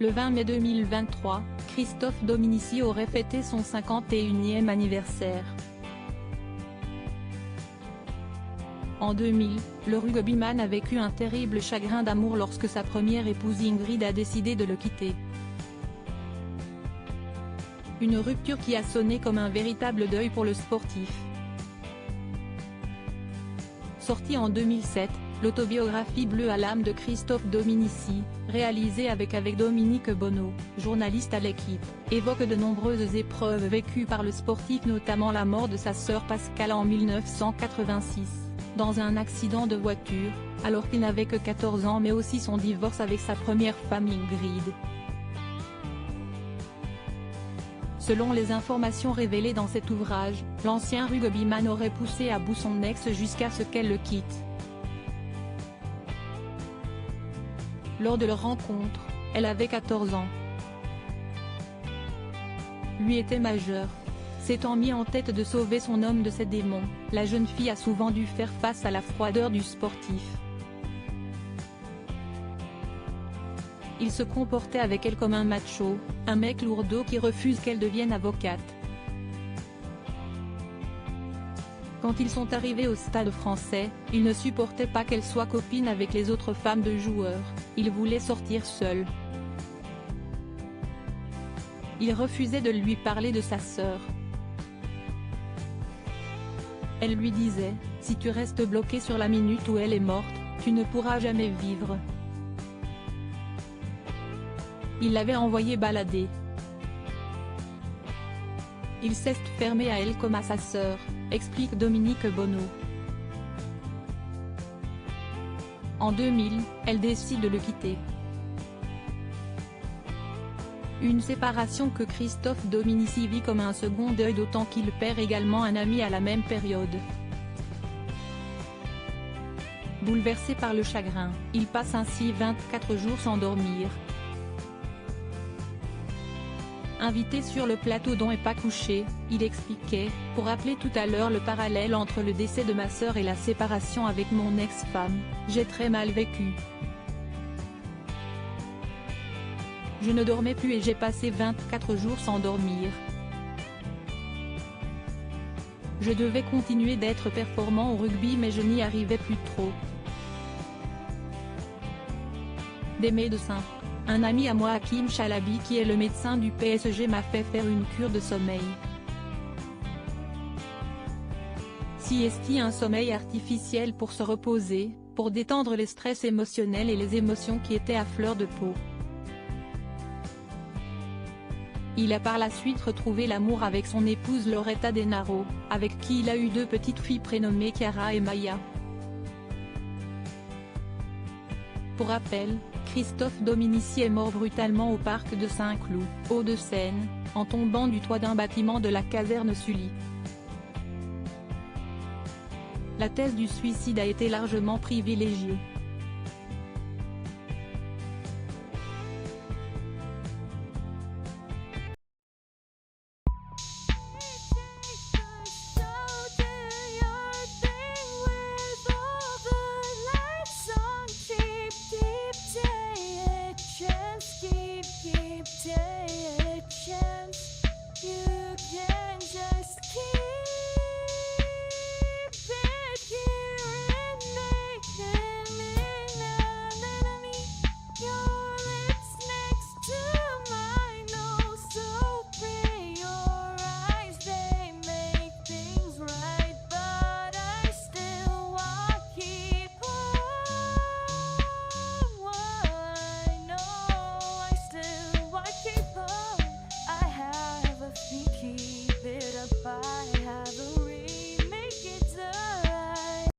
Le 20 mai 2023, Christophe Dominici aurait fêté son 51e anniversaire. En 2000, le rugbyman a vécu un terrible chagrin d'amour lorsque sa première épouse Ingrid a décidé de le quitter. Une rupture qui a sonné comme un véritable deuil pour le sportif. Sortie en 2007, l'autobiographie Bleu à l'âme de Christophe Dominici, réalisée avec Dominique Bonneau, journaliste à l'Équipe, évoque de nombreuses épreuves vécues par le sportif, notamment la mort de sa sœur Pascale en 1986, dans un accident de voiture, alors qu'il n'avait que 14 ans, mais aussi son divorce avec sa première femme Ingrid. Selon les informations révélées dans cet ouvrage, l'ancien rugbyman aurait poussé à bout son ex jusqu'à ce qu'elle le quitte. Lors de leur rencontre, elle avait 14 ans. Lui était majeur. S'étant mis en tête de sauver son homme de ses démons, la jeune fille a souvent dû faire face à la froideur du sportif. Il se comportait avec elle comme un macho, un mec lourdeau qui refuse qu'elle devienne avocate. Quand ils sont arrivés au Stade Français, il ne supportait pas qu'elle soit copine avec les autres femmes de joueurs, il voulait sortir seul. Il refusait de lui parler de sa sœur. Elle lui disait, « Si tu restes bloqué sur la minute où elle est morte, tu ne pourras jamais vivre. » Il l'avait envoyée balader. Il s'est fermé à elle comme à sa sœur, explique Dominique Bonneau. En 2000, elle décide de le quitter. Une séparation que Christophe Dominici vit comme un second deuil, d'autant qu'il perd également un ami à la même période. Bouleversé par le chagrin, il passe ainsi 24 jours sans dormir. Invité sur le plateau dont est pas couché, il expliquait, pour rappeler tout à l'heure le parallèle entre le décès de ma sœur et la séparation avec mon ex-femme, j'ai très mal vécu. Je ne dormais plus et j'ai passé 24 jours sans dormir. Je devais continuer d'être performant au rugby mais je n'y arrivais plus trop. Des médecins. Un ami à moi, Hakim Chalabi, qui est le médecin du PSG, m'a fait faire une cure de sommeil. Siesti, un sommeil artificiel pour se reposer, pour détendre les stress émotionnels et les émotions qui étaient à fleur de peau. Il a par la suite retrouvé l'amour avec son épouse Loretta Denaro, avec qui il a eu 2 petites filles prénommées Chiara et Maya. Pour rappel, Christophe Dominici est mort brutalement au parc de Saint-Cloud, Hauts-de-Seine, en tombant du toit d'un bâtiment de la caserne Sully. La thèse du suicide a été largement privilégiée.